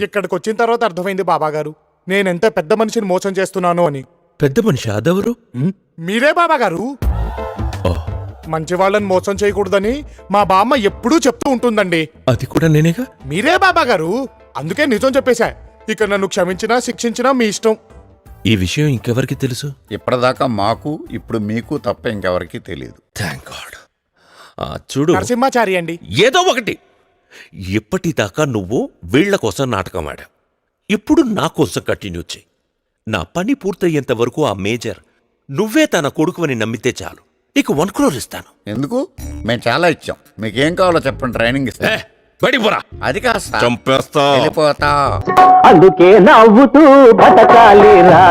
ఇక్కడికి వచ్చిన తర్వాత అర్థమైంది బాబా గారు, నేనెంత పెద్ద మనిషిని మోసం చేస్తున్నాను అని. పెద్ద మనిషి అదెవరు? మీరే బాబా గారు. మంచి వాళ్ళని మోసం చేయకూడదని మా బామ్మ ఎప్పుడూ చెప్తూ ఉంటుందండి. అది కూడా నేనేగా. మీరే బాబా గారు, అందుకే నిజం చెప్పేశా. ఇక నన్ను క్షమించినా శిక్షించినా మీ ఇష్టం. ఈ విషయం ఇంకెవరికి తెలుసు? ఇప్పటిదాకా మాకు, ఇప్పుడు మీకు తప్ప ఇంకెవరికి తెలియదు. Thank God. చూడు నరసింహాచారి అండి. ఏదో ఒకటి. ఇప్పటిదాకా నువ్వు వీళ్ల కోసం నాటకం ఆడా, ఇప్పుడు నా కోసం కంటిన్యూ చేయి. నా పని పూర్తయ్యేంత వరకు ఆ మేజర్ నువ్వే తన కొడుకుని నమ్మితే చాలు, ఇక 1 crore ఇస్తాను. ఎందుకు? మేము చాలా ఇచ్చాం, మీకేం కావాలో చెప్పండి, ట్రైనింగ్ ఇస్తాం. బడిపోరా, అది కాదు సార్. చంపేస్తా. వెళ్ళిపోతా. అందుకే నవ్వుతూ బతకాలిరా.